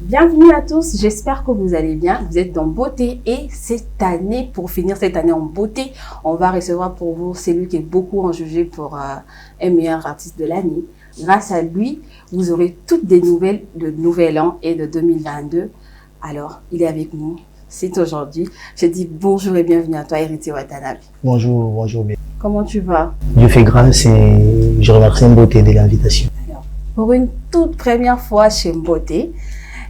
Bienvenue à tous, j'espère que vous allez bien. Vous êtes dans beauté et cette année, pour finir cette année en beauté, on va recevoir pour vous celui qui est beaucoup en jugé pour un meilleur artiste de l'année. Grâce à lui, vous aurez toutes des nouvelles de Nouvel An et de 2022. Alors, il est avec nous, c'est aujourd'hui. Je dis bonjour et bienvenue à toi, Héritier Watanabe. Bonjour. Comment tu vas? Dieu fait grâce et je remercie Mboté de l'invitation. Alors, pour une toute première fois chez Mboté,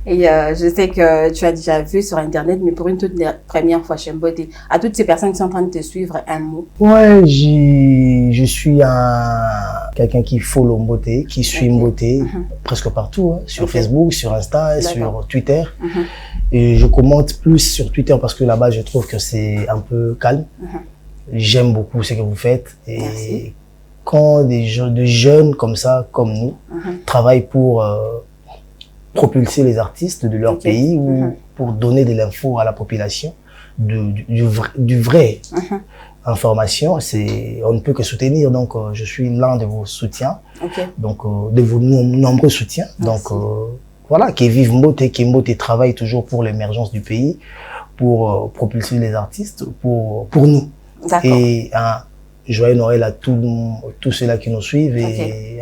et je sais que tu as déjà vu sur Internet, mais pour une toute première fois chez Mboté, à toutes ces personnes qui sont en train de te suivre, un mot. Ouais, je suis quelqu'un qui follow Mboté, qui suit Mboté presque partout, hein, sur Facebook, sur Insta, sur Twitter. Et je commente plus sur Twitter parce que là-bas, je trouve que c'est un peu calme. J'aime beaucoup ce que vous faites. Et merci. Quand des jeunes comme ça, comme nous, travaillent pour propulser les artistes de leur pays ou pour donner de l'info à la population, du vrai information, on ne peut que soutenir. Donc, je suis l'un de vos soutiens, donc de vos nombreux soutiens. Merci. Donc, voilà, qui vive Mboté, qui Mboté travaille toujours pour l'émergence du pays, pour propulser les artistes, pour nous. Et joyeux Noël à tous ceux-là qui nous suivent et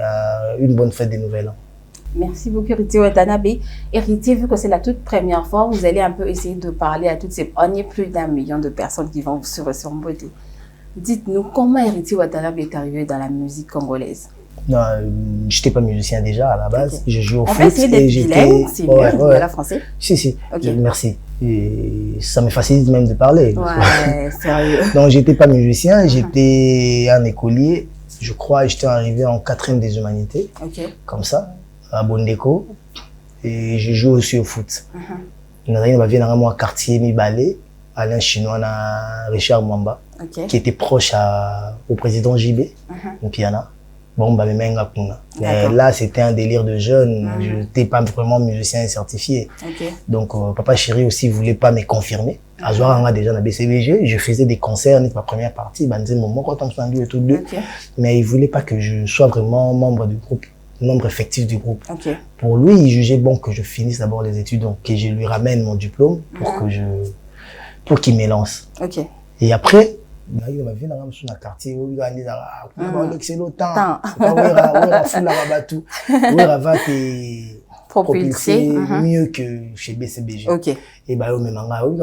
une bonne fête des Nouvel An. Merci beaucoup, Héritier Watanabe. Héritier, vu que c'est la toute première fois, vous allez un peu essayer de parler à toutes ces... On est plus d'1 million de personnes qui vont vous suivre sur Mboté. Dites-nous, comment Héritier Watanabe est arrivé dans la musique congolaise? Non, je n'étais pas musicien déjà à la base. Je joue au foot. On va essayer d'être bilingue, c'est mieux, voilà, français. Si. Merci. Et ça me facilite même de parler. Ouais, sérieux. Donc, j'étais pas musicien, j'étais un écolier. Je crois que j'étais arrivé en 4e des humanités. Comme ça, à Bondeko. Et je joue aussi au foot. Nous avons un quartier mi-balé, Alain Chinois, Richard Mwamba, qui était proche au président JB, Mpiana. Bon, bah, mais là, c'était un délire de jeune. Je n'étais pas vraiment musicien certifié. Donc, Papa Chéri aussi voulait pas me confirmer. À Zoara, déjà, dans BCBG, je faisais des concerts, ma première partie, mais il voulait pas que je sois vraiment membre du groupe, membre effectif du groupe. Pour lui, il jugeait bon que je finisse d'abord les études, donc que je lui ramène mon diplôme pour qu'il me lance. Et après, il m'a vu dans le quartier où il a dit propulsé mieux que chez BCBG. Et bah, même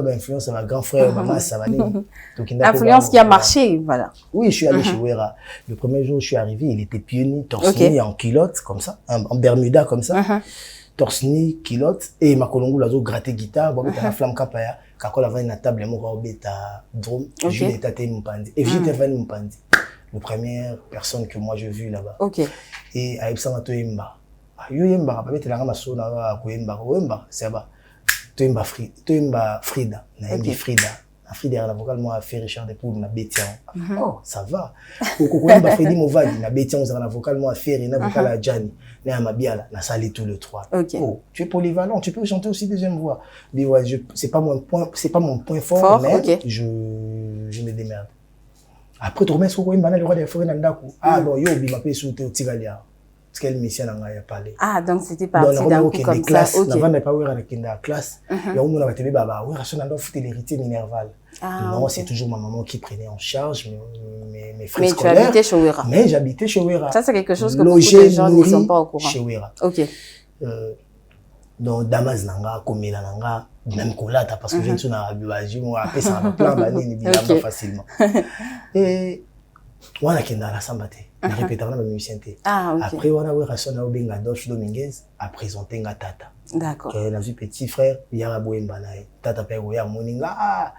influence ma grand frère, maman, ça va. L'influence qui a marché, voilà. Oui, je suis allé chez Wera. Le premier jour où je suis arrivé, il était pieds nus, torse nu, en culotte, comme ça, en bermuda, comme ça. Torse nu, culotte, et ma colongo lazo gratter guitare, bon, la flamme kapaya. Quand la une table, moi, bêta drum, je l'ai tâté Mpandi. Et j'étais venu Mpandi. La première personne que moi j'ai vue là-bas. Et à Ipsama Toyemba. Yoyemba, papa, tu l'as ramassé à Koyemba, c'est là-bas. Toyemba Frida. Naïmi Frida. Frida, la vocale, moi, a fait Richard Despoul, na Bétian. Oh, ça va. Koyemba Fridi Movadi, na Bétian, la vocale, moi, a fait Rina, vocale à Gianni. Na Mabiala, na salé tout le 3. Oh, tu es polyvalent, tu peux chanter aussi deuxième voix. Mais ouais, c'est pas mon point fort, mais je me démerde. Après, tu remets ce qu'on a le roi des forêts Nandaku. Ah, bon, yo, il m'a payé sous tes Tigalia. Ce qu'elle mission n'a pas parlé. Ah, donc c'était parti d'un coup comme ça. Avant de pas ouvrir avec la classe, il y a un moment où on a télé, bah, oui, Rachel Nando foutait l'héritier minerval. Non, c'est toujours ma maman qui prenait en charge mes frais scolaires. Mais tu habitais chez Wera. Mais j'habitais chez Wera. Ça, c'est quelque chose que beaucoup de gens ne sont pas au courant. Chez Wera. Donc, Damas Nanga, Komela Nanga, même Kolata, parce que je ne suis pas habitué, moi, après, ça va plein d'années, évidemment, facilement. Et, on a Kenda la Sambate. On a répété dans la musicienne. Après, on a eu Rasson Aubin Adolphe Dominguez à présenter un Tata. D'accord. Il a vu petit frère, il y a un beau Mbanaï. Tata Pégoya Moninga.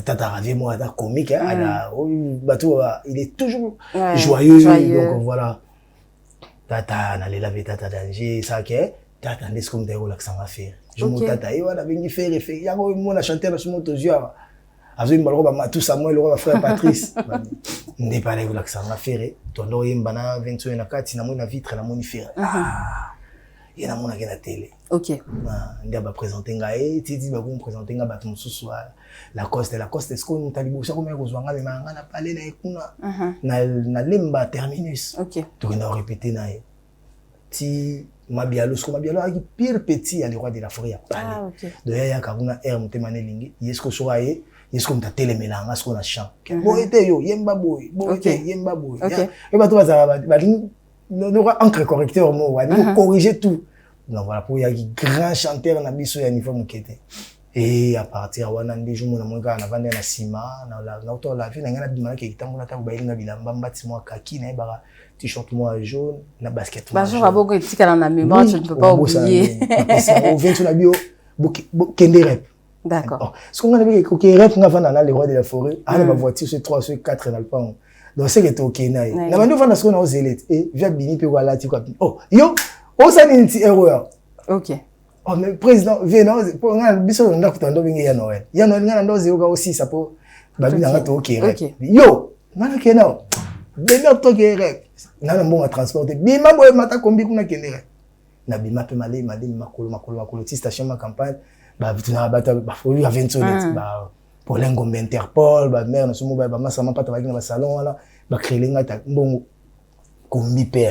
Tata Ravé, moi, un comique. Il est toujours joyeux. Donc voilà. Tata, on allait laver Tata d'Angers, ça qui est. Tata, on est comme des relaxants à faire. Je me tata, il a venu faire et faire. Il y a un monde à chanter dans ce monde aux yeux. Avec une balle, tout ça, moi, le frère Patrice. N'est pas là, vous l'accent à faire. Toi, non, il y a un 21 à 4, il y a une vitre, il y a une fer. Il y a une télé. Il y a présenté un gars, il dit, vous me présentez un gars, la Coste, est-ce qu'on t'a dit, vous savez, vous avez parlé de la terminus. Donc, on a répété, si Mabialo qui pire petit à le roi de la forêt à parler. Ah, ok. De yaya kabuna air mutemane lingi yesko soaye yesko mta melanga ce qu'on a chant. Bon été yo yemba boy, bon été yemba boy. Et ba to ba no encre correcteur mo wa nous corriger tout. Donc voilà pour yaki grand chanteur na biso ya niveau mukete. Et à partir wana ndi jumu na monga na vanda na sima na auto la vie na ngana bimana ke kitambo na ta ba ilinga bilamba mbati mo kaki na ba t-shirt moi jaune, la basket moi jaune. Bonjour, à beaucoup dans la mémoire, tu ne peux pas oublier. On vient sur la bio, Kende Rep. D'accord. Ce qu'on a dit, Kende Rep, on va dans les rois de la forêt, on a ma voiture sur 3, sur 4 dans le pan. Donc c'est que tu es ok. Na manu va dans ce qu'on a aux élites et via Bini puis voilà tu quoi. Oh yo, on s'en une petite erreur. Ok. Oh mais président, viens non, pour on a biso on a kutando bingi ya Noël. Ya Noël ngana ndo zero aussi ça pour babi na ngato ok. Yo, ngana kena. Bena to Rep. Nana mbonga transporter bima boye mata kombi kuna kendere na bima pe male makolo ti station ma campagne ba bituna bata ba foli ya 20 minutes ba pour l'engombe Interpol ba mère na sumo ba masama pata ba kina salon wala ba créelinga ta mbongo kombi pe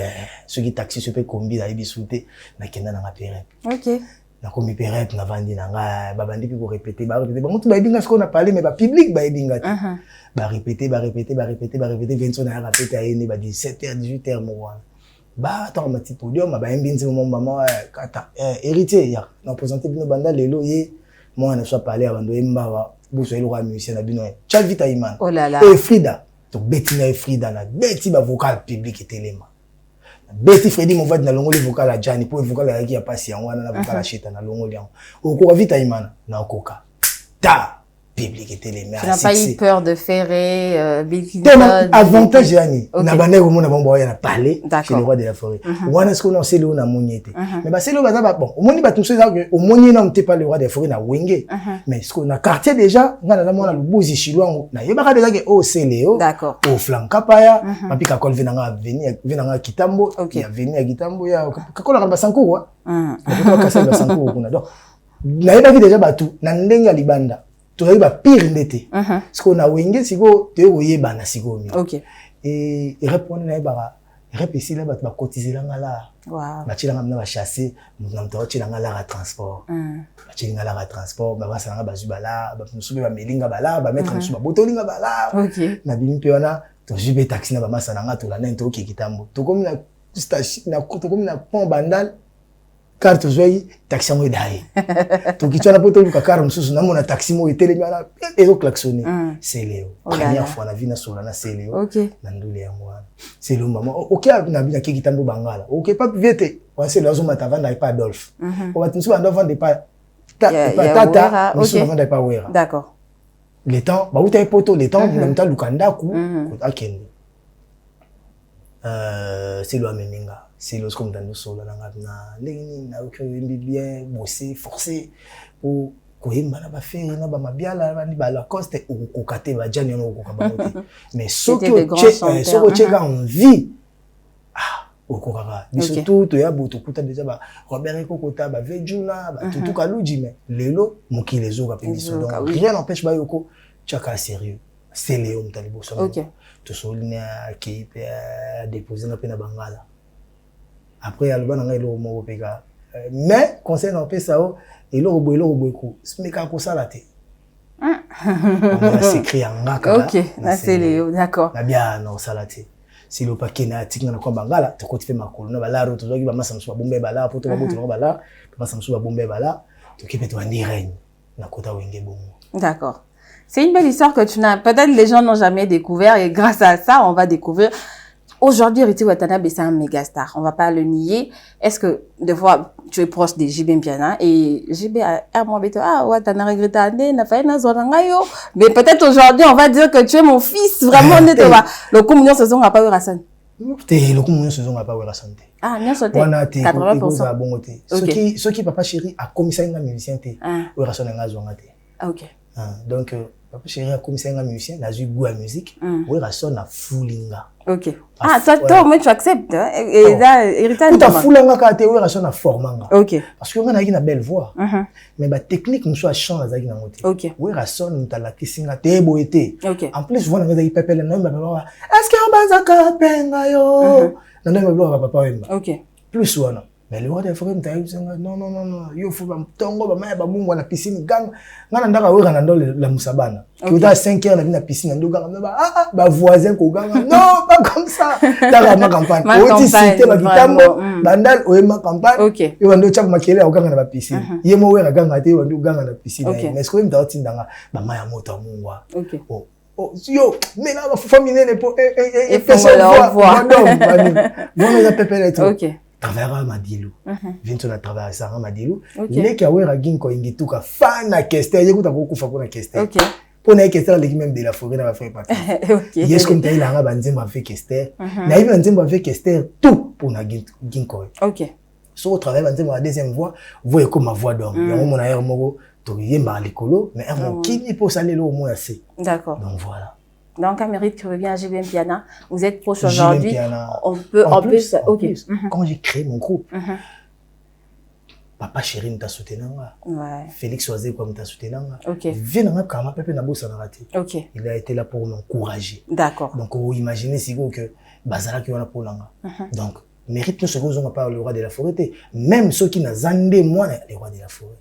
ceux qui taxi se pe kombi da ibisute na kenda na ngapere. OK. Na kombi pe rep na vandi na nga ba bandi pour répéter ba mutu ba ibinga ce qu'on a parlé mais ba public ba ibinga ba répéter 20 na répéter ayene ba 17h 18h mo wana ba attends ma petit podium ba mbinzi mo maman kata héritier ya na présenter bino banda lelo ye moi na soit parler avant de mbawa buso elo roi musicien na bino cha vita iman oh là là et Frida to betina e Frida na beti ba vocal public etelema Betty Freddy mon voix na longo le vocal à Gianni pour vocal à qui a passé en wana na vocal à cheta na longo lian oko vita imana na okoka ta public était les meilleurs. Tu n'as pas eu peur de faire Bill avantage yani na bande ko mona bombo ya na parler chez le roi de la forêt wana ce qu'on a c'est le na moniete mais ba c'est le baza bon au moni ba tout ça que au moni na n'était pas le roi de la forêt na wenge mais ce qu'on a quartier déjà ngana na mona lubuzi shilwango na yeba déjà que oh c'est Léo d'accord au flankapaya mapika kol venanga venanga kitambo ya venir kitambo ya kakola ba sanko wa ko kasa ba sanko kuna donc na yeba déjà batu na ndenga libanda tu as pire ndete ce qu'on a wenge siko te oyeba na siko mi OK et répondre na ba répéter là ba cotiser là ngala wow ba tshila ngamna ba chasser na mto tshila ngala ra transport ba tshila ngala ra transport ba basa nga ba zubala ba musubi ba melinga bala ba mettre musuba botolinga bala OK na bimi pe wana to jibe taxi na ba masa nga to la nento ki kitambo to comme na station na to comme na pont bandal carte joyi taxi mo dai to kichana poto luka car mususu na mona taxi mo etelemi ana ezo klaxonner c'est Léo première fois na vie na sola na c'est Léo na ndule ya mwana c'est le maman OK na bina ki kitambo bangala OK pas vite on c'est lazo mata vanda pas Adolphe on va tout vanda vanda pas tata mususu vanda pas wera d'accord le temps ba uta poto le temps na mta lukanda ku akende c'est le ameninga c'est le comme dans le sol na ndenge na bien bosser forcer pour koyemba na ba faire na ba mabiala ba ni ba la coste ou kokate ba jani no kokabamote mais soko cheka en vie okokaka biso to ya boto kuta déjà ba Robert Kokota ba Vejuna ba tutu kaluji mais lelo mokile ezoka pe biso donc rien n'empêche ba yoko chaka sérieux c'est Léo Mtalibo so OK to solina qui peut déposer na pena bangala après alba na ngai lo mo peka mais conseil na pesa o eloko boy ko smeka ko salate on s'est écrit en ngaka OK na c'est Léo d'accord na bien non salate si le paquet na tinga na ko bangala to ko te makolo na balaro to zoki ba masa msuba bombe bala poto ba boto na bala masa msuba bombe bala to kipe to andi règne na kota wenge bongo d'accord. C'est une belle histoire que tu n'as peut-être les gens n'ont jamais découvert et grâce à ça on va découvrir. Aujourd'hui, Héritier Watanabe, c'est un méga star. On va pas le nier. Est-ce que, des fois, tu es proche de JB Mpiana et JB a moi, Watanabe regretté, n'a fait une zone mais peut-être aujourd'hui, on va dire que tu es mon fils. Vraiment, le communion saison n'a pas eu Rassan. Le communion saison n'a pas eu Rassan. Ah, bien sûr. 80%. Ceux qui papa chéri a commissaire un musicien, ou Rassan n'a pas OK. Donc, papa chéri a commissaire un musicien, il a eu goût à musique, ou Rassan a foulinga. OK. Ah, toi, mais tu acceptes, hein? Et là, héritage. Tout à foulanga kate ou Rassan a formanga. OK. Parce que on a une belle voix. Mais la technique nous soit chant dans la moté. OK. Oui, Rassan nous t'a la kissinga te boité. OK. En plus, voilà, on a eu pépé le nom, est-ce qu'il y a un bazaka penga yo? Non, non, papa. OK. Plus ou non. Mais le roi de la forêt non non non non, yo faut tongo ba maya ba mungu na piscine gang. Ngana ndaka wera na ndole la musabana. Qui au 5 heures na piscine ndo gang ba voisin ko gang. Non, pas comme ça. Dans ma campagne. Oti cité ba kitambo bandal o ma campagne. OK. Yo ndo chapa makele o gang na piscine. Yemo wera gang ate ndo gang na piscine. Mais ce que me dati ndanga ba maya moto mungwa. OK. Oh, yo, mais là, famille n'est pas. Et faut la voir. Bon, on a pépé tout. OK. Travers Madilou. Viens sur la travers ça Madilou. Les qui awera ginko ingituka fana kester, yekuta beaucoup fa pour la kester. OK. Pour na kester l'équipe même de la forêt na va faire partie. OK. Yes comme taille la banzemba fait kester. Na ibi banzemba fait kester tout pour na ginko. OK. Sur au travers banzemba la deuxième voix, voyez comme ma voix d'homme. Yango mon air moko to yemba l'écolo, mais un qui ni pour saler au moins assez. D'accord. Donc voilà. Donc, Amérique qui revient à JVM Piana, vous êtes proche aujourd'hui. On peut, en plus. OK. Quand j'ai créé mon groupe, Papa Chéri t'a soutenu. Ouais. Félix Oazé comme t'a soutenu. OK. Viens dans Kama Pepe Nabo Sanarati. OK. Il a été là pour m'encourager. D'accord. Donc, vous imaginez si vous que Bazara qui est là pour l'anga. Donc, mérite nous ce que vous n'avez pas le roi de la forêt. Même ceux qui n'ont zandé moi, le roi de la forêt.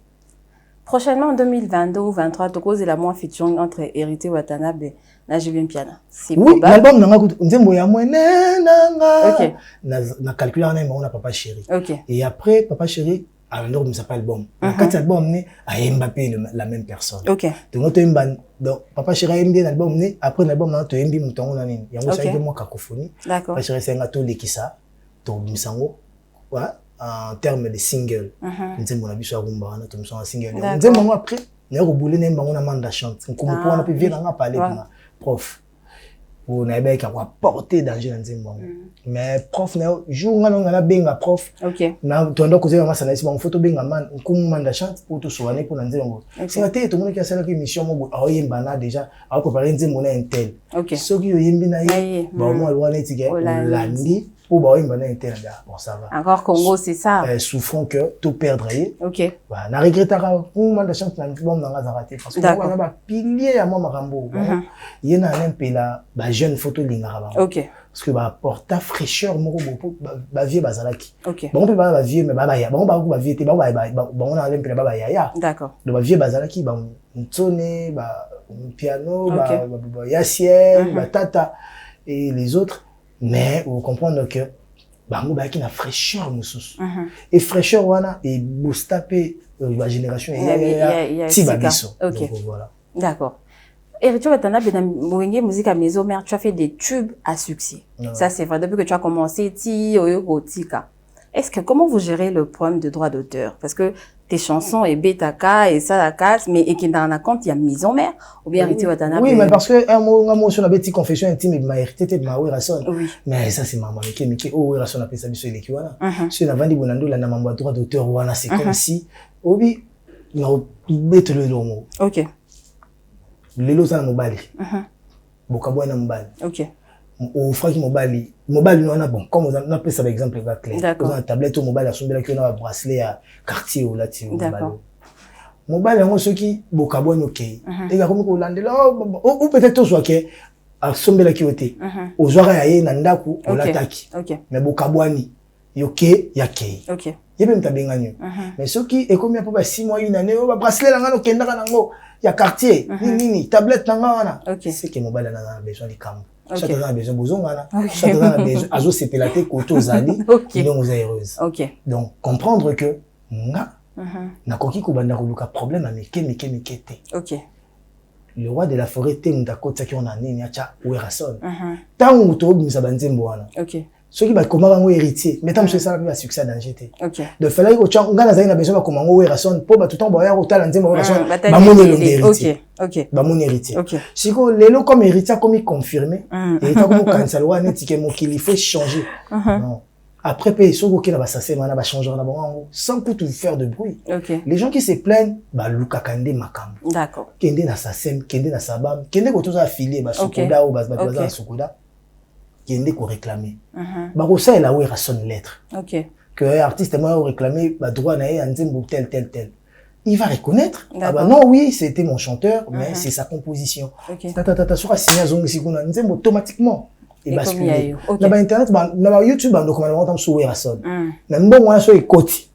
Prochainement, en 2022 ou 2023, tu causes la moins featuring entre Héritier Watanabe et JVM Piana. Oui, l'album n'a pas Nzembo ya mwen nanga. OK. Na calculé en un moment Papa Chéri. OK. Et après Papa Chéri, alors nous s'appelle album. Quand album né à Mbappé la même personne. OK. Donc Papa Chéri a bien l'album né après l'album na to mbi mutongo na nini. Yango ça que moi cacophonie. D'accord. Papa Chéri c'est un to lekisa to misango. Voilà. En termes de single, nzembo na biso rumba na to misango single. Nzembo après na ko boulé na mbango na manda chante. Comme pour on a pu venir na parler prof. Pour na ba ka porter danger na nzembo. Mais prof na jour ngana benga prof. OK. Na to ndo ko zema masana isi ba photo benga man comme manda chante pour to soigner pour nzembo. C'est la tête tout le monde qui a celle qui émission mo a yemba na déjà a préparer nzembo na intel. OK. Ce qui yembi na yi ba mo alwa na tike landi pour ba yemba na intel là bon ça va. Encore Congo c'est ça. Souffrant que tout perdre. OK. Bah na regrettera pour manda chante na album na nga raté parce que on a ba pilier à moi makambo. Yena un peu là ba jeune photo lingara ba. OK. Parce que bah porta fraîcheur moko ba vieux bazalaki. OK. Bon peut ba vieux mais ba ya bon ba vieux te ba on a un peu ba ya. D'accord. Le ba vieux bazalaki ba nsone ba piano ba yaciel ba tata et les autres mais vous comprenez que bango ba ki na fraîcheur mususu. Et fraîcheur wana et boostapé la génération il y a Tibabiso. OK. Donc voilà. D'accord. Héritier Watanabe, dans musique à maison mère, tu as fait des tubes à succès. Ça, c'est vrai. Depuis que tu as commencé, est-ce que, comment vous gérez le problème de droit d'auteur? Parce que tes chansons, et Betaka, et ça, la casse, mais, et qui dans la compte, il y a maison mère, ou bien Héritier Watanabe? Oui, mais parce que, un mot sur la petite confession intime, et ma hérité, ma ouérason. Oui. Mais ça, c'est maman, mais ouérason, appelle ça, sur l'équivalent. Si on a vendu bonando, la namamba droit d'auteur, ouana, c'est comme si, obi, non, bête le lomo. OK. Lelo za mobali. Bokabo na mobali. OK. Au fraki mobali. Mobali on a bon comme on a pris ça par exemple va clair. Dans la tablette au mobile asombela ki on a bracelet à quartier ou là ti mobali. Mobali ngo soki bokabo no kei. Et ga komi ko landela ou peut-être soit que asombela ki ote. Au zwara ya ye na ndaku o lataki. OK. Mais bokabwani yoke ya kei. OK. Yebe mtabenganyo. Mais soki e komi apo ba 6 mois une année o ba bracelet la ngano kendaka nango. Il y a quartier, nini, tablette nanga. C'est que mobile a besoin de camp. Chaque a besoin de bozongana. Chaque a besoin azo c'est la tête koto zali, qui donc vous heureuse. OK. Donc comprendre que nga na koki ko banda koluka problème à meke te. OK. Le roi de la forêt te ndakota ki on a nini acha ouerason. Tant to bimisa banzembo wana. OK. Ceux qui va comment un héritier mais tant que ça va succès dans GT. OK. De fallait que tu ngana zaina besoin comment ouerason pour tout temps boya hotel nzembo ouerason. Ba mon héritier. OK. Ba mon héritier. OK. Siko lelo comme héritier comme confirmé et ta comme cancel wa net que mo qu'il faut changer. Non. Après payer soko qui na ba sasé mana ba changer na bango sans tout faire de bruit. OK. Les gens qui se plaignent ba luka kande makam. D'accord. Kende na sasem, kende na sabam, kende ko tous affiliés ba sokoda ou ba sokoda. Kende ko réclamer. Ba ko ça la ouera son lettre. OK. Que artiste moi réclamer ba droit na ye nzembo tel. Il va reconnaître. Ah bah non oui, c'était mon chanteur mais c'est sa composition. OK. Tata sura signa zongi sikuna nzembo automatiquement. et basculer. Na ba internet na ba YouTube ba ndokoma na sur Werason. Na mbongo wana so ekoti.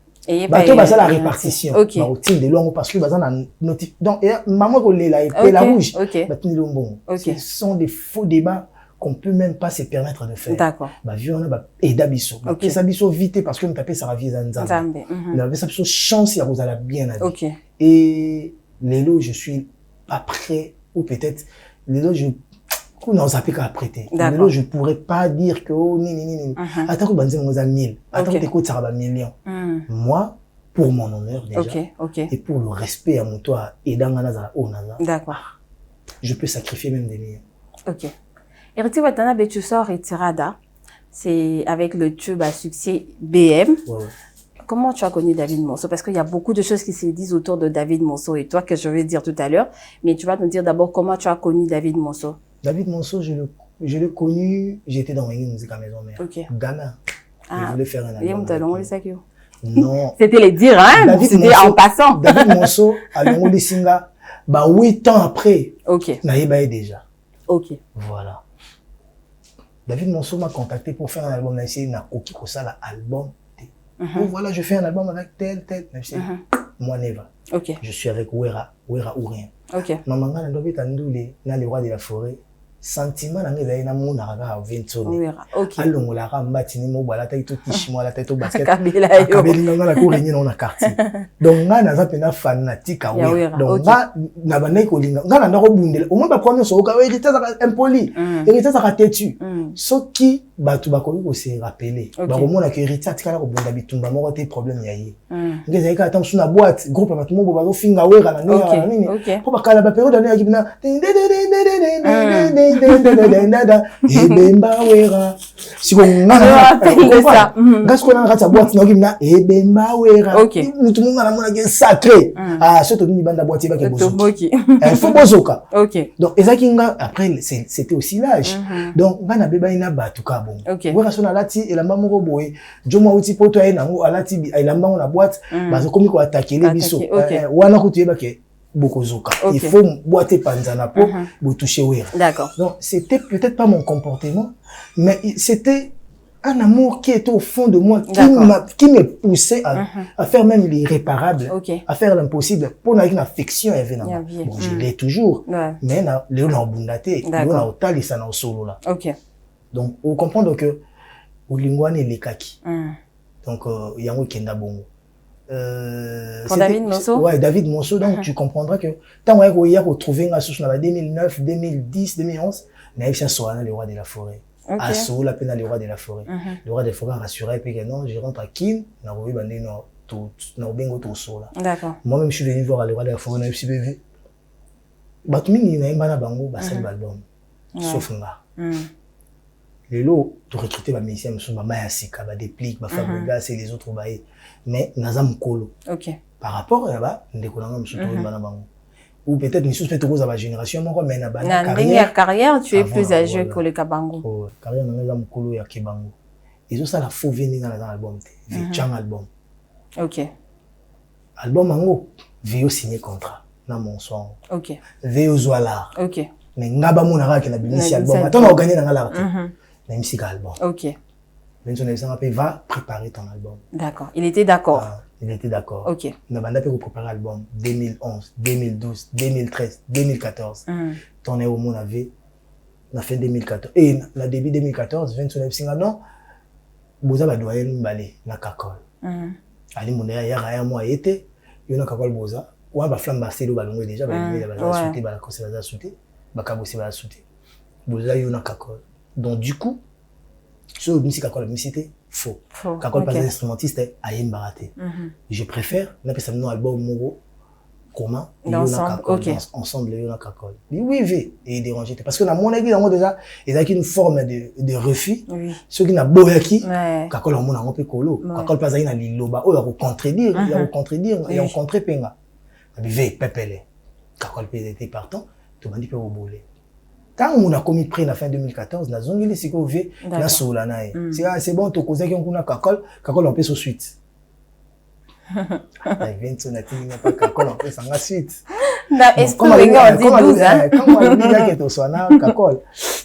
Bato baza la répartition. Ba routine de longo parce que baza na notif. Donc maman ko lela et la rouge. Batini lombongo. Ce sont des faux débats qu'on peut même pas se permettre de faire. D'accord. Bah vieux on a ba edabiso. Et ça biso vite parce que on taper ça va vie Nzambe. La ça biso chance ya rozala bien à vie. Et lelo je suis après ou peut-être lelo je non ça peut qu'à prêter. Lelo je pourrais pas dire que oh ni. Attends que banze mon 1000. Attends que t'écoutes ça va millions. Moi pour mon honneur déjà. Et pour le respect à mon toi et dans la onana. D'accord. Je peux sacrifier même des millions. OK. Héritier Watana Betuso Retirada, c'est avec le tube à succès BM. Ouais. Comment tu as connu David Monceau? Parce qu'il y a beaucoup de choses qui se disent autour de David Monceau et toi que je vais dire tout à l'heure. Mais tu vas nous dire d'abord comment tu as connu David Monceau. David Monceau, je l'ai connu, j'étais dans une musique à maison mère. Ghana. Je voulais faire un album. Non. C'était les dire, hein? C'était en passant. David Monceau, à Longo de Singa, 8 ans après. Naïba déjà. Voilà. David Monceau m'a contacté pour faire un album. J'ai essayé de faire un album. Oh, voilà, je fais un album avec tel. Moi, Neva. Je suis avec Wera ou rien. Maman, dans les rois de la forêt. Sentiment na ngeza ina muna kaka ventoni alongola ka mbatini mo bala ta ito tishimo la ta ito basket kabeli ngana la ko renye na quartier donc ngana za pena fanatique awe donc na banai ko linga ngana ndako bundela o mo ba premier so ka hérité za impoli hérité za tetu soki batu bakoki ko se rappeler ba ko mona que hérité atikala ko bunda bitumba moko te problème ya ye ngeza ika atam suna boîte groupe batu mo ba zo finga wera na nini ko bakala ba période na yakibina ebemba wera siko ngana ngasko na ngata boîte na kimna ebemba wera mutu munga na mona ke sacré surtout ni banda boîte ba ke bozoki il faut bozoka donc ezakinga après c'était aussi l'âge donc ngana beba ina batu ka bon wera sona lati elamba moko boye jomo uti poto ya nango alati elamba na boîte bazo komi ko attaquer les biso wana kutuyeba ke Bokozoka. Il faut boiter panzana pour vous toucher. D'accord. Donc, c'était peut-être pas mon comportement, mais c'était un amour qui était au fond de moi, qui me poussait à faire même l'irréparable, à faire l'impossible pour une affection évidemment. Bon, je l'ai toujours, mais Léo n'a bundate, Léo n'a otali ça n'a solo là. Donc, vous comprenez que au lingouane les kaki. Donc, il y a un kenda bongo. Pour David Monceau? Ouais, David Monceau, donc tu comprendras que tant qu'on y a retrouvé une association en 2009, 2010, 2011, mais il y a le roi de la forêt. Asso, la peine le roi de la forêt. Le roi de la forêt rassuré, puis que non, je rentre à Kim, n'a pas eu bengo tout sola. D'accord. Moi-même, je suis venu voir le roi de la forêt, n'a eu CBV. Batumi, n'a pas bango, basel l'album. Sauf nga. Les lots, tu recruter ma musicien, ma maya sika, ma déplique, ma femme gaz et les autres baillés. Mais nazam kolo. Par rapport à là-bas, ndékolanga msuto bana bango. Ou peut-être nous peut-être cause à ma génération, moi mais na bana carrière, tu es plus âgé que le kabango. Carrière na nazam kolo ya kebango. Ils ont ça la faux venir dans l'album, chang album. Album mango, vio signé contrat na mon son. Vio zoala. Mais ngaba monara ke na binisi album. Attends, on a gagné dans l'art. Na musique album. Maintenant, va préparer ton album. D'accord. Il était d'accord. Il était d'accord. On a préparé l'album 2011, 2012, 2013, 2014. Ton est au monde avait la fin 2014. Et la début 2014, 29 non. Boza ba doyen mbale na kakol. Ali monaya ya raya moi été, yo na kakol boza. Wa ba flambe baselo balongwe déjà ba sauter ba la conseil ba sauter. Ba kabosi ba sauter. Boza yo na kakol. Donc du coup, sur musique kakol musique faux. Kakol pas instrumentiste à Yembaraté. Je préfère n'a pas ça mon album moro comment ensemble yo na kakol. Oui et déranger parce que dans mon avis dans déjà il y a une forme de refus. Ceux qui n'a boyaki kakol on a un peu colo. Kakol pas na liloba o ya contredire, il y a contredire, il y a contrer penga. Ve pepele. Kakol était partant, tout m'a dit peut rouler. Quand on a commis près la fin 2014, la zone il s'est couvert la solana. C'est bon to cause qui on a kakol on peut sur suite. La event n'a pas kakol on peut sans la suite. Na esprit on dit 12 hein. Quand on dit que to sona kakol,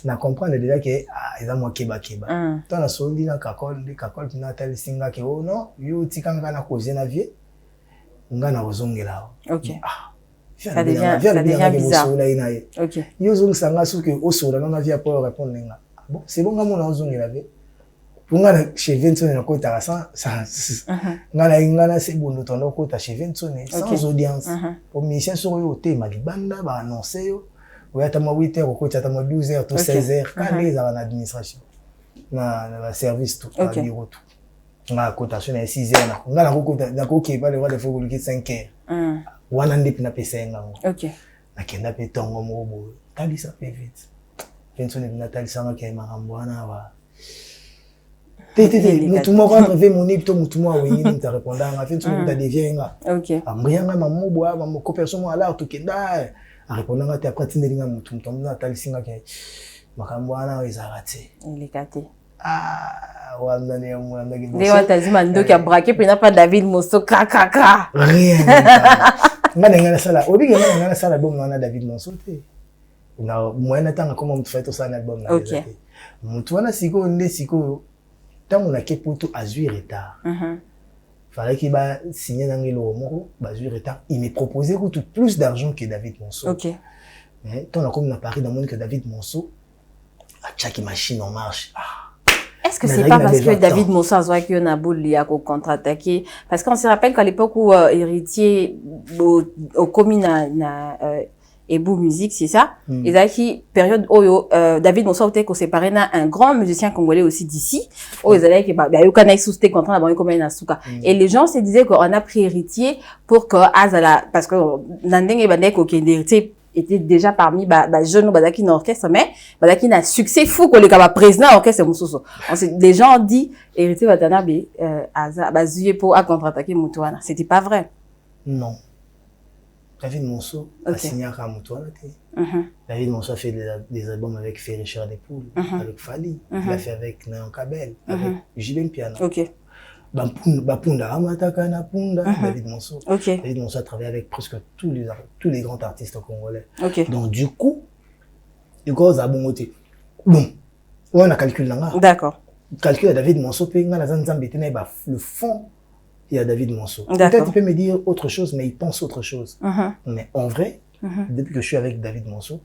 na comprendre déjà que eza mwa keba to na sondi na kakol na tel singa ke oh non yo tikanga na cause na vie nga na ozongela OK ça devient bizarre OK yo zongisa suke osola na vie pour répondre nga bon c'est bon nga mona ozongela vie pour nga chez Vincent na kota ça nga na c'est bon tondo kota chez Vincent sans audience pour musicien sur yo te malibanda ba annoncer yo oyata ma 8h okota ta ma 12h to 16h quand les en administration na service tout na bureau tout nga kota sur na 6h nga na kota na koke ba le va de faut que 5h wana ndip na pesa nga OK na kenda pe tongo mo bo tali ça fait vite Vincent na tali ça nga makambo wana wa mutu moko entreve moni to mutu moko wengi nta répondre nga fait tu ta devient nga OK ambrianga mamubo aba moko personne ala to kenda a répondre nga te après tindelinga mutu na tali singa ke makambo wana ezarate il est caté wanda ne mo ndagi Léo Tazima ndoki a braqué puis n'a pas David Monceau kaka rien nga sala obi nga sala bom na David Monceau te na moyenne tanga comment mutu fait ça na album na OK mutu wana siko nde siko tango na kepoto azui retard fallait qu'il va signer dans le moro bazui retard il me proposait tout plus d'argent que David Monceau OK mais tant on a comme na Paris dans le monde que David Monceau a chaque machine en marche est-ce que c'est pas parce que David Monceau a joué qu'il y a boule à contre-attaquer parce qu'on se rappelle qu'à l'époque où héritier au commis et Bou Musique, c'est ça. Et là, qui période où David Monceau était séparé d'un un grand musicien congolais aussi d'ici. Où ils allaient que il connaît sous contrat là-bas comme un asuka. Et les gens se disaient qu'on a pris héritier pour que Azala parce que Nandeng et Bandek au héritier était déjà parmi jeunes bazaki dans l'orchestre mais bazaki n'a succès fou que le cas président orchestre Moussoso. Les gens ont dit héritier Watanabe Aza bazuye pour à contre-attaquer Mutuana. C'était pas vrai. Non. David Monceau a signé à Mutuana. David Monceau a fait des albums avec Ferry Cher des Poules, avec Fali, il a fait avec Nayon Kabel, avec Jibem Piano. OK. Bapunda Amataka na Punda, David Monceau. David Monceau a travaillé avec presque tous les grands artistes congolais. Donc du coup, les gros abongoté. Bon, on a calculé là. D'accord. Calcul à David Monceau, puis on a le fond. Il y a David Monceau. Peut-être il peut me dire autre chose, mais il pense autre chose. Mais en vrai, depuis que je suis avec David Monceau,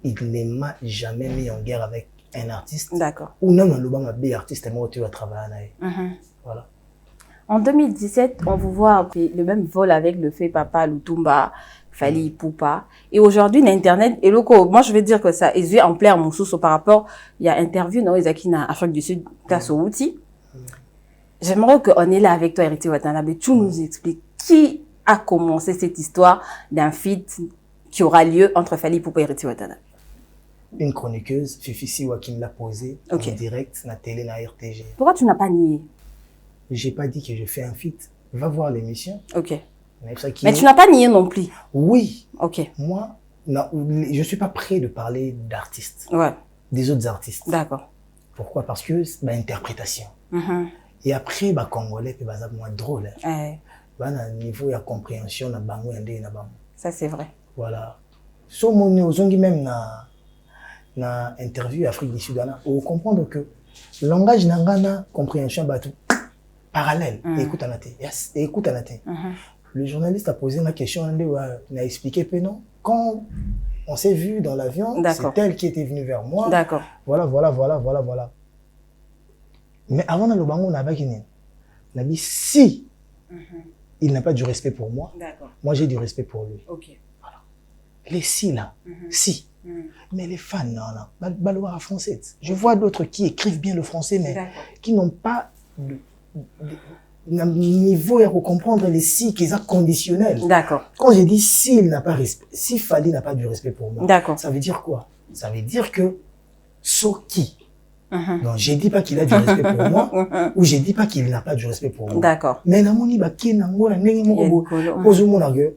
il ne m'a jamais mis en guerre avec un artiste. D'accord. Ou non, le big artiste, moi, tu vas travailler. Voilà. En 2017, on vous voit le même vol avec le fait Papa Lutumba, Fali Poupa. Et aujourd'hui, l'Internet, et loco, moi je vais dire que ça, ils en plein mon sous par rapport, il y a interview, non, ils qui na Afrique du Sud, grâce au outil. J'aimerais qu'on est là avec toi, Héritier Watanabe. Tu nous expliques qui a commencé cette histoire d'un feat qui aura lieu entre Fali Poupa et Héritier Watanabe. Une chroniqueuse, Fifi Siwa, qui me l'a posé en direct, na télé, na RTG. Pourquoi tu n'as pas nié? J'ai pas dit que je fais un feat. Va voir l'émission. OK. Mais tu n'as pas nié non plus. Oui. OK. Moi, non, je suis pas prêt de parler d'artistes. Ouais. Des autres artistes. D'accord. Pourquoi? Parce que c'est interprétation. Et après, Congolais, c'est moins drôle. À niveau de compréhension, ça, c'est vrai. Voilà. So, même na interview Afrique du Sud, on comprend que le langage n'a compréhension parallèle. Écoute, yes, écoute, le journaliste a posé une question, on a expliqué que non. Quand on s'est vu dans l'avion, c'est elle qui était venue vers moi. D'accord. Voilà. Mais avant le bango, on avait dit si il n'a pas du respect pour moi, moi j'ai du respect pour lui. OK. Voilà. Les si là, si. Mais les fans, non, balois français. Je vois d'autres qui écrivent bien le français, mais qui n'ont pas de niveau à comprendre les si qui sont conditionnels. D'accord. Quand j'ai dit s'il n'a pas respect, si Fali n'a pas du respect pour moi, ça veut dire quoi? Ça veut dire que Soki. Non, j'ai dit pas qu'il a du respect pour moi, ou j'ai dit pas qu'il n'a pas du respect pour moi. D'accord. Mais na moni ba ki na ngora ndenge moko ozomona que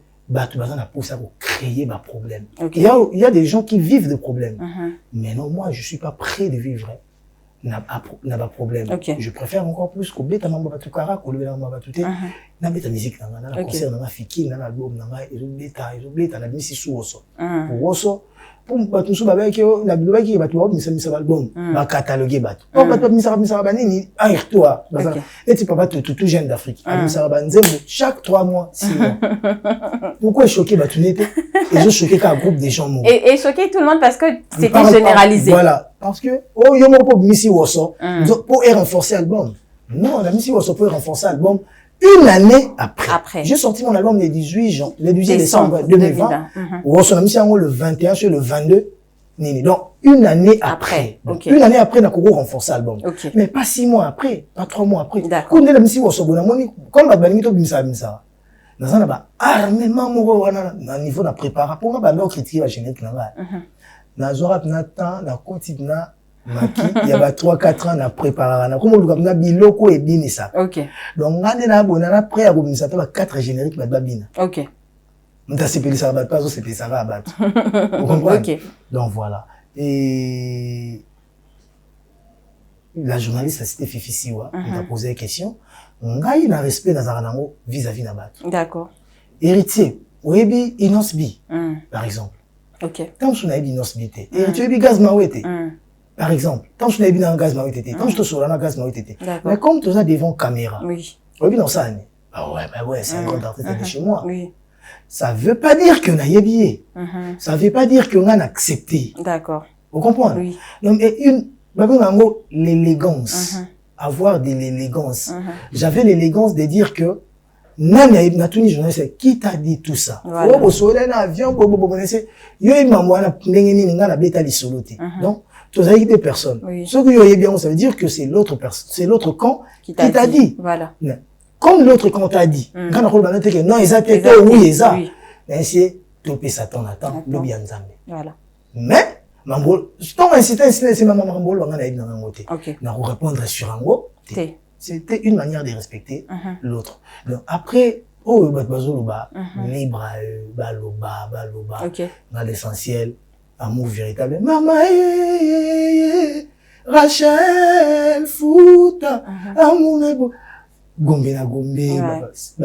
tu vas pour ça pour créer ma problème. Il y a des gens qui vivent de problèmes. Mais non, moi je suis pas prêt de vivre n'a pas problème. Je préfère encore plus que beta mamba batukara ko le mamba batute na beta musique na concert na fiki na album na beta na bisi suoso woso pour batu so babaki na bilobaki batu ba misa album ba cataloguer batu batu misa banini toi et tu papa tout jeune d'Afrique misa banzembo chaque 3 mois 6 mois pourquoi choquer batu nete et je choquer qu'un groupe de gens et choquer tout le monde parce que c'était généralisé voilà parce que oh yo mo pour misi woso pour renforcer album non la misi woso pour renforcer album une année après. J'ai sorti mon album le 18 décembre 2020. On a mis le 21 sur le 22. Donc, une année après. Okay. Une année après, on a renforcé l'album. Okay. Mais pas 6 mois après, pas 3 mois après. D'accord. Comme on a mis comme ça. Dans un armement, au niveau de la préparation, pour moi, critiquer la générique. Dans un temps, la continue. Il y a 3-4 ans, on a préparé. Comme on a biloko et bien ça. Ok. Donc, on a après à commencer à 4 génériques, mais bien. Ok. On a séparé ça, pas ça, c'est ça va abattre. Vous comprenez? Ok. Donc, voilà. Et la journaliste, c'était Fifi Siwa, on a posé une question. On a eu un respect dans un rango vis-à-vis de la D'accord. Héritier, Oebi Inosbi, par exemple. Ok. Tant que on a eu Inosbi, héritier Oebi Gaz Mawete. Par exemple, tant que je n'ai pas un gaz maritité, tant que je te sors un gaz maritité. Mais comme tu as devant caméra, oui. Oui, dans ça, ah ouais, c'est un grand artiste chez moi. Oui. Ça veut pas dire qu'on a yébillé. Ça veut pas dire qu'on a accepté. D'accord. Vous comprenez? Oui. Donc, l'élégance. Avoir de l'élégance. J'avais l'élégance de dire que, qui t'a dit tout ça? Donc, tu as des personnes. Oui. Ce que vous bien, ça veut dire que c'est l'autre personne, c'est l'autre camp qui t'a dit. Voilà. Comme l'autre camp t'a dit. Quand on a dit que non, ils ont été oui, ils ont. Mais c'est topé Satan attend, le bien Nzambe. Voilà. Mais, Mambol, ton insistant, c'est maman Mambol, on a dit dans un côté. Ok. On a répondre sur un mot. C'était une manière de respecter l'autre. Donc, après, oh, bazoloba, libre, baloba. Ok. Dans l'essentiel. Amour véritable. Maman, Rachel, Fouta, amour, Gombe na Gombe,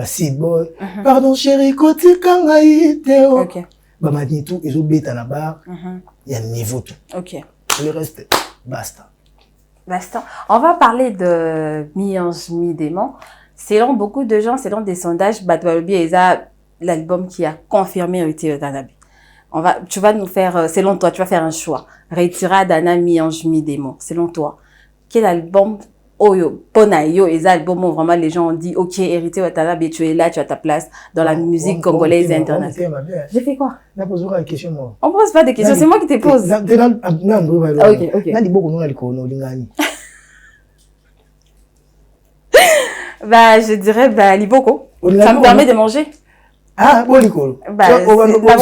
Sid Boy. Pardon, chérie, Koti Kangaïteo. Ok. Mani tout, ils ont bêta na barre. Il y a un niveau tout. Ok. Le reste, basta. Basta. On va parler de Mi-Ange, Mi-Démon. Selon beaucoup de gens, selon des sondages, Batoualobi est l'album qui a confirmé Héritier Watanabe. Tu vas nous faire, selon toi, tu vas faire un choix. Retira Dana Mi-Ange Mi-Démon. Selon toi, quel album, Ponayo, et album où vraiment les gens ont dit, ok, Héritier Watanabe, tu es là, tu as ta place dans la musique congolaise et internationale. J'ai fait quoi? On pose pas de questions, moi. On pose pas de questions, c'est moi qui te pose. Bah, je dirais, Liboko. Ça me permet de manger. Ah, bon, Nicole. Bah, la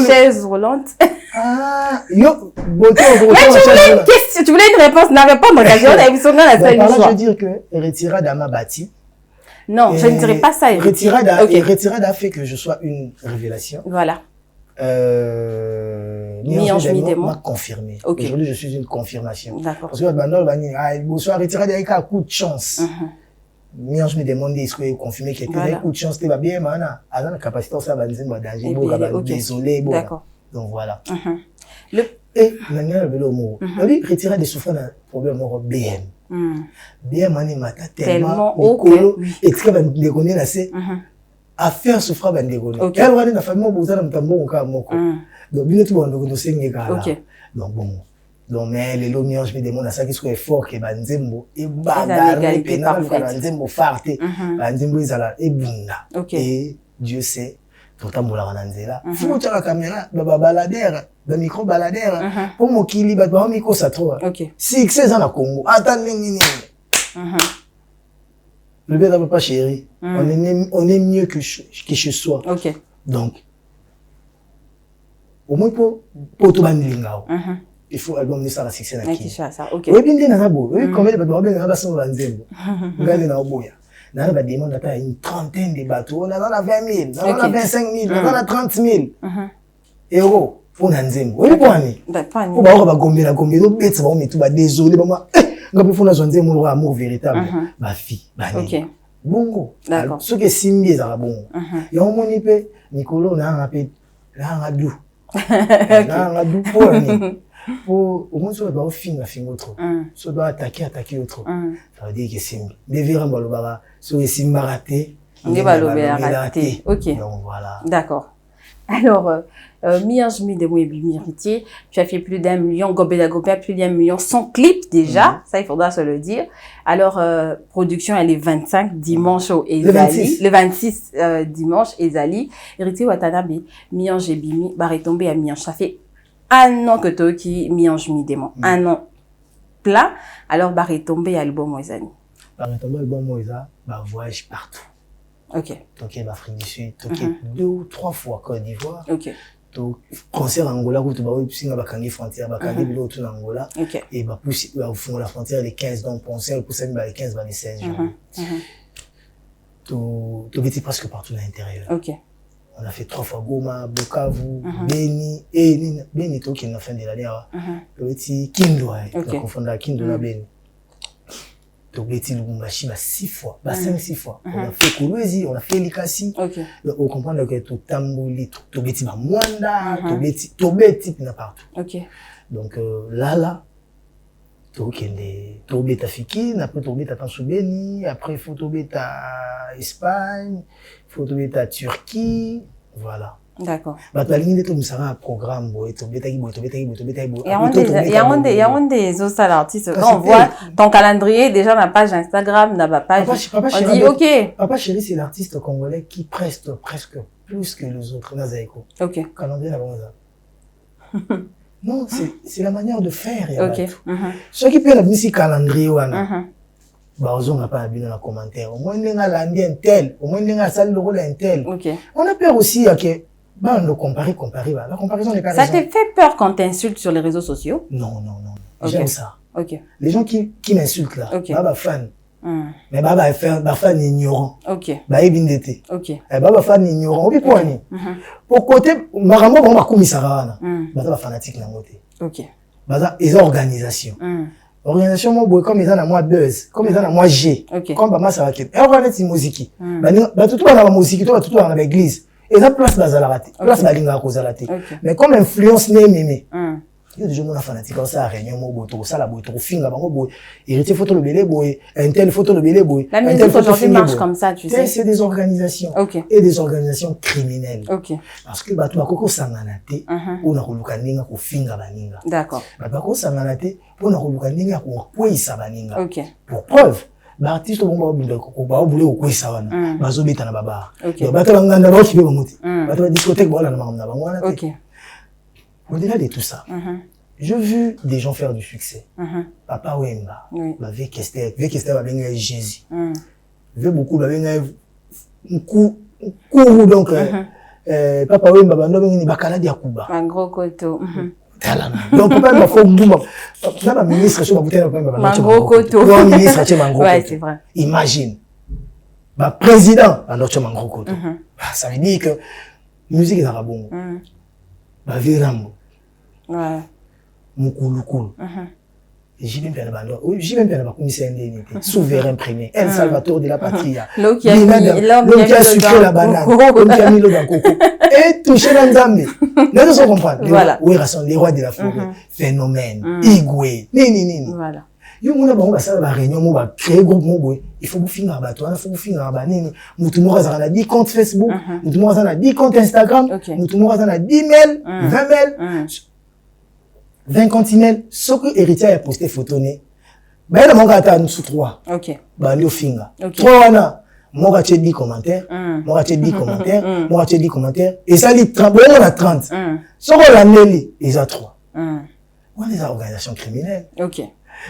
chaise roulante. Ah, yo, beauté, tu voulais une réponse, n'a réponse, moi, je veux dire que Retira Dama Bati. Non, je ne dirais pas ça, Retira a fait que je sois une révélation. Voilà. Mi-Ange Mi-Démon m'a confirmé. Aujourd'hui, je suis une confirmation. D'accord. Parce que, bonsoir, Retira avec un coup de chance. Mi-Ange Mi-Démon dit qu'il est confirmé qu'il y a un coup de chance, tu vas bien, mais on a la capacité de faire danger, désolé, bon. D'accord. Donc voilà. Et, Retira des souffrances d'un problème au BM. BM, on est matin tellement au et que va dégonner là, c'est à faire souffrir va dégonner. Et alors, on a fait mon besoin de tambour au cas moko. Donc, bien tout bon, donc, c'est une gala. Donc, bon. Donc, mais les Mi-Ange Mi-Démon, ça qui soit fort, que Banzembo, et bagarre, pénal, Banzembo, farte, Banzembo, Izala, et Bunda. Et Dieu sait, pourtant, Moula Rananzela. Faut que la caméra, baladère, le micro baladère, pour mon kili, bah, micro, ça trouve. Si, c'est ça, la Congo. Attends, le bébé n'a pas chéri. On est mieux que chez soi. Donc, au moins pour tout le monde, il faut album de ça la succès na qui. Oui, bien na nabo. Oui, comme les bateaux bien na son Banzembo. Ngale na oboya. Na ba demande à une trentaine de bateaux, on a 20 000, on a 25 000, on a 30 000 euros pour Nzembo. Oui, pour ani. Pour ba Gombe na Gombe, do bête ba on met tout ba désolé ba moi. Ngapi fona Nzembo amour véritable. Ba fille, ba ni. bongo. D'accord. Ce que simbi ezala bongo. Ya omoni pe Nicolo na ngape la ngadu. Na ngadu pour ni. Pour au moins ça doit finir trop. Ça doit attaquer autre. Ça veut dire que simbi. Devira balobara so que simbi raté. On va le raté. OK. Donc voilà. D'accord. Alors, Miange Midemo et Biméritier, tu as fait plus d'1 million, Gobela Gobea, plus d'1 million, sans clip déjà, ça il faudra se le dire. Alors, production, elle est 25 dimanche au Ezali. Le 26 dimanche, Ezali. Héritier Watanabe, Miange et Bimi, Baretombe à Miange. Ça fait 1 an que Toki Miange Midemo. 1 an plat. Alors, Baretombe album Ezali. Baretombe album Ezali, voyage partout. OK. Toqué l'Afrique du Sud, toqué 2 ou 3 fois Côte d'Ivoire. OK. Donc concert Angola où tu vas singa bakangi frontière bakangi bilo tout l'Angola. OK. Et bah pousser au fond la frontière les 15 donc concert pour ça les 15 les 16 jours. Tout était presque partout à l'intérieur. OK. On a fait 3 fois Goma, Bukavu, Beni et Beni tout qui est la fin de l'année. Le petit Kindo, on confond Kindo na Beni. Donc, les Lubumbashi, 6 fois, 5-6 fois. On a fait Kolwezi, on a fait Likasi. Donc, on comprend que tout Tambouli, tout Beti, Mwanda, tout Beti, partout. OK. Donc, là, tout Beta Fiki, après tout Beta Tansoubeni, après, il faut tout Beta Espagne, il faut tout Beta Turquie, voilà. D'accord. Bah, tu as ligne de un programme, il y a des autres artistes. Quand on voit ton calendrier, déjà, ma page Instagram, ma page. On dit, OK. Papa Chéri, c'est l'artiste congolais qui preste presque plus que les autres. OK. Calendrier, non, c'est la manière de faire. OK. Ceux qui peuvent la musique calendrier, bah, on n'a pas bien dans les commentaires. Au moins, on a l'andi un tel. Au moins, on a salle le rôle un tel. OK. On a peur aussi, que, bah, on comparer, la comparaison n'est pas ça te fait peur quand t'insultes sur les réseaux sociaux? Non. Okay. J'aime ça. OK. Les gens qui m'insultent là, bah, fan. Mais bah, fan ignorant. OK. Bah, ebindete. OK. Bah, fan ignorant. Obi pour ani. Pour côté, maramo, bon, bah, komisara, bah, fanatique, na moté. OK. Bah, ils ont organisation. Organisation, moi, comme ils ont à moi buzz, comme ils ont à moi G. Comme bah, ça va quitter. Et on va mettre musique. Bah, tout dans la musique, tout dans l'église. Et ça place la raté. Place la ligne à cause de la tête. Mais comme influence n'est mémé. Il y a des gens qui sont fanatiques, ça a réunion, ça la boue, trop fin, là, héritier photo le belé, un tel photo le belé, la musique aujourd'hui marche comme ça, tu sais. C'est des organisations. Et des organisations criminelles. Parce que, bah, tu vas coco sanganate, ou na kolukaninga ko finga baninga. D'accord. Bah, coco sanganate, ou na kolukaninga ko kwisa baninga. Pour preuve. Bah, artiste, bon, bah, boulé au kwisa wana. Bah, zobeta na baba. Donc, bah, tu vas nganda, bah, tu vas monter. Bah, tu vas discothèque, bah, là, na mamna, bah, wana. Au-delà de tout ça, j'ai vu des gens faire du succès. Papa Wemba, Vekester va venir Jésus. Vu beaucoup, va venir Kourou, donc, Papa Wemba va venir Bakaladi à Kuba. Un gros coteau. Donc, papa m'a fait boum. Papa ministre, je vais un gros coteau. Ministre, je un gros coteau. C'est vrai. Imagine. Bah, président, alors tu as un gros coteau. Ça veut dire que musique est dans la bombe. Bah, Virambo. Ouais. Moukoulou. J'y vais faire la commissaire d'unité. Souverain premier. El Salvatore de la Patria. L'homme qui a sucré la banane. L'homme qui a mis l'eau dans le coco. Et touché dans le Zambé. Nous devons comprendre. Oui, sont les rois de la forêt. Phénomène. Igwe. Nini. Voilà. Yo mona bango basala ba réunion mo ba créer groupe mo boy il faut vous finir ba toi il faut vous finir ba nini mutu mo za na 10 compte Facebook mutu mo za na 10 compte Instagram mutu mo za na 10 mail 20 mail 20 compte email ce que héritier a posté photo né ba na monga ata sous 3 ba ndio finga 3 wana mo ga 10 commentaires mo ga 10 commentaires mo ga 10 commentaires et ça li 30 on a 30 ce qu'on la neli ils a 3 on est une organisation criminelle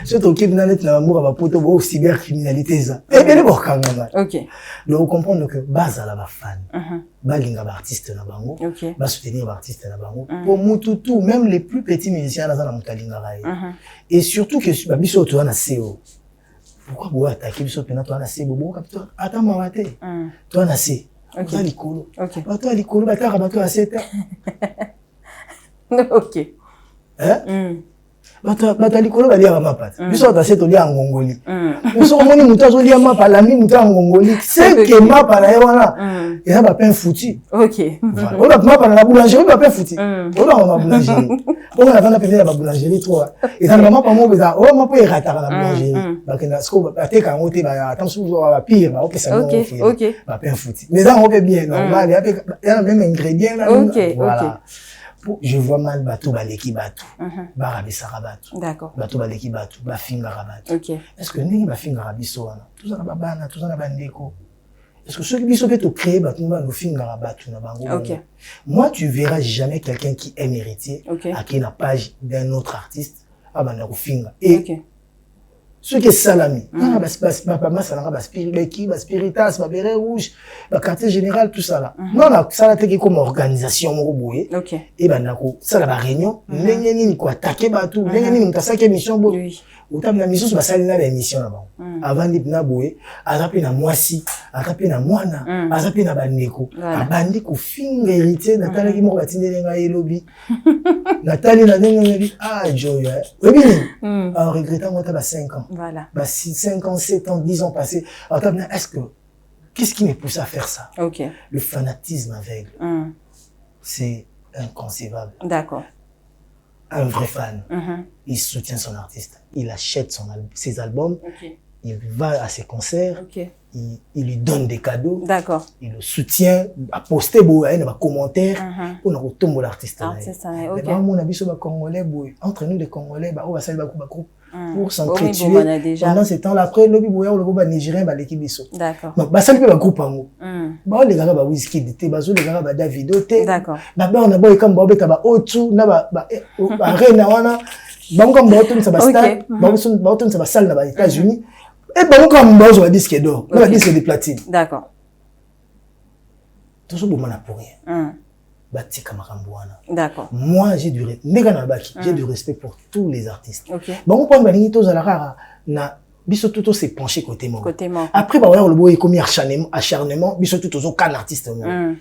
surtout qui vient d'être l'amour à poto bo cybercriminalité ça et bien le borkanga donc comprendre que base à la fan ba linga ba artiste na bango ba soutenir ba artiste na bango pour mututu même les plus petits musiciens là na mutalinga raye et surtout que ba biso to na CEO pourquoi bo attaquer biso pena to na CEO bo capteur attends mawate to na CEO toi likolo ba to likolo ba ta ba to à 7 OK hein batali kolo balia ba mapata biso ta seto lia ngongoli biso moni mutu azolia mapa la mi mutu ngongoli c'est que mapa na wana et ça ba pain foutu OK on va mapa na la boulangerie ba pain foutu on va ma boulangerie on va vendre peut-être la boulangerie toi et ça mapa mo beza o mapa e rata la boulangerie ba kena sko ba te ka ngote ba attention ba pire ba opesa OK ba pain foutu mais ça on peut bien normal il y a même ingrédients là voilà. Je vois mal bateau baleki bateau barabisa bateau d'accord bateau baleki bateau ba finga bateau OK est-ce que ningi ba finga biso wana tout ça na babana tout ça na bandeko est-ce que ceux qui biso peut créer bateau ba no finga bateau na bango OK moi tu verras jamais quelqu'un qui est héritier à qui la page d'un autre artiste ah ba na ko finga et OK ce qui est salami ba spiritas ba béret rouge ba quartier général tout ça là non là ça là t'es comme organisation mo boye OK et ba nako ça la réunion ndenge nini ko attaquer ba tout ndenge nini mtasaka émission bo utamna mission ba sali na émission là avant dit na boye azapi na mwasi azapi na mwana azapi na bandeko abandi ko finga héritier natala ki mo batindele nga elobi natali na ndenge ah joya oui en regrettant moi t'as 5 ans voilà bah 5 ans 7 ans 10 ans passés alors est-ce que qu'est-ce qui me pousse à faire ça OK le fanatisme aveugle c'est inconcevable d'accord un vrai fan il soutient son artiste il achète ses albums il va à ses concerts il lui donne des cadeaux d'accord il le soutient à poster beau à un commentaire pour nous retomber l'artiste OK on a biso ba congolais entre nous les congolais ba on va saluer ba groupe pour s'entretuer pendant ce temps là après lobby boya le ba nigérien ba l'équipe biso d'accord ba saluer ba groupe ango ba les gars ba Wizkid te ba zo les gars ba Davido te d'accord ba on a boy comme ba beta ba Otu na ba reina wana ba ngam ba Otu ça ba star ba Otu ça ba salle na États-Unis et bon comme moi je vais disque d'or on va disque de platine d'accord tout ça bon pour rien batika makambo wana d'accord moi j'ai du j'ai du respect pour tous les artistes OK bon on prend balingi to za rara na biso tout s'est penché côté mort après ba le boy comme acharnement biso tout aux aucun artiste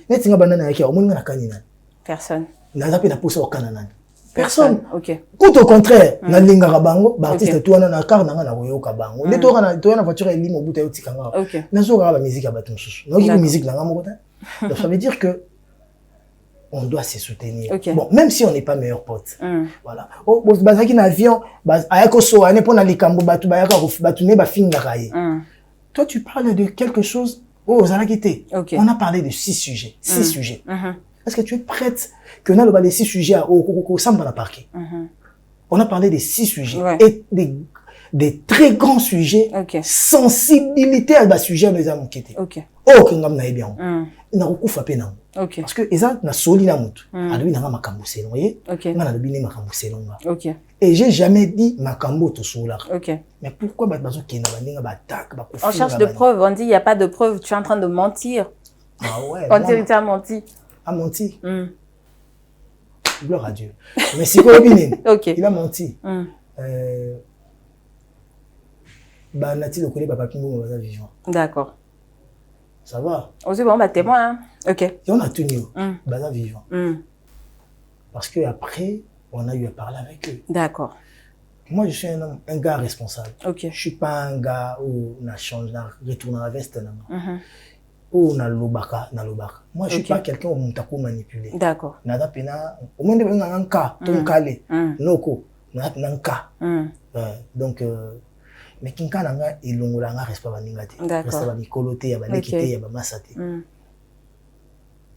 net nga banana yaki o mona kanina personne na zapi na pousse au kanana personne OK tout au contraire na lingaka bango ba artiste tout wana na car na na koyoka bango le to na voiture eli mo buta yotika nga na zo ba musique ya bato mususu na ki musique na nga moko ta donc ça veut dire que on doit se soutenir bon même si on n'est pas meilleurs potes voilà oh bazaki na avion ayako so ane pona likambo batu bayaka batu ne ba finga kaye toi tu parles de quelque chose aux alakité on a parlé de 6 sujets est-ce que tu es prête que on a les 6 sujets au samba na parquet on a parlé des 6 sujets et des très grands sujets sensibilité à bas sujet les hommes qui étaient kingam na bien na kokufa pe na parce que eza na soli na mutu alobi na makambo selonye na lobi ne makambo selonga et j'ai jamais dit makambo to sola mais pourquoi bazo kena bandinga ba attaque ba kofa on cherche de preuves on dit il y a pas de preuves tu es en train de mentir ah ouais on dit tu as menti gloire à Dieu mais si ko binene il a menti bah nati le connaît papa kingo va vivant d'accord ça va aussi bon bah témoin OK et on a tenu bah vivant parce que après on a eu à parler avec eux d'accord moi je suis un gars responsable OK je suis pas un gars où on a changé retourner la veste où on a lobaka moi je suis pas quelqu'un où on t'a manipuler d'accord nada pena au moins de un cas ton calé noko nada pena un cas donc mais kinka nanga ilongola nga respect baninga te respect ba mikolote ya ba lekite ya ba masate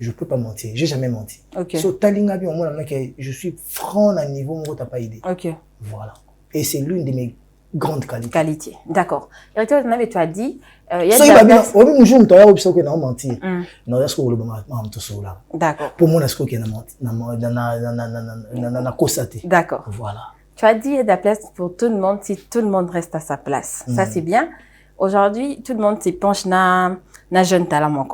je peux pas mentir j'ai jamais menti so talinga bi on mona que je suis franc à niveau mon t'as pas idée voilà et c'est l'une de mes grandes qualités d'accord et tu as dit il y a un jour tu as observé que non mentir non est-ce que le moment to sola d'accord pour moi est-ce que na kosate d'accord voilà. Tu as dit il y a de la place pour tout le monde si tout le monde reste à sa place. Ça, c'est bien. Aujourd'hui, tout le monde s'y penche na jeune talent.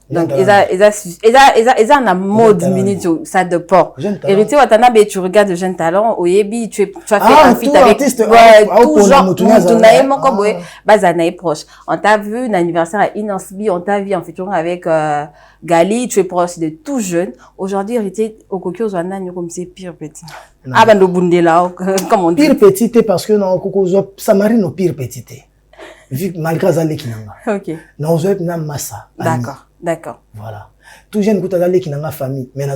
Donc, ils ont un mode minute, ça dépend. Héritier Watana, tu regardes Jeune Talent, au Yebi, tu as fait un feat avec tout genre, proche. On t'a vu un anniversaire à Inansbi, on t'a vu en featuring avec Gali, tu es proche de tout jeune. Aujourd'hui, Héritier Okokyo Zwana, comme c'est pire petit. Ah, ben, le Bundela, comme on dit. Pire petit, parce que non, Kokozo, ça marine au pire petit. Vu malgré Zalé Kinanga. Ok. Non, je vais massa. D'accord, d'accord. Voilà. Tout jeune, Koutazalé Kinanga famille, mais n'a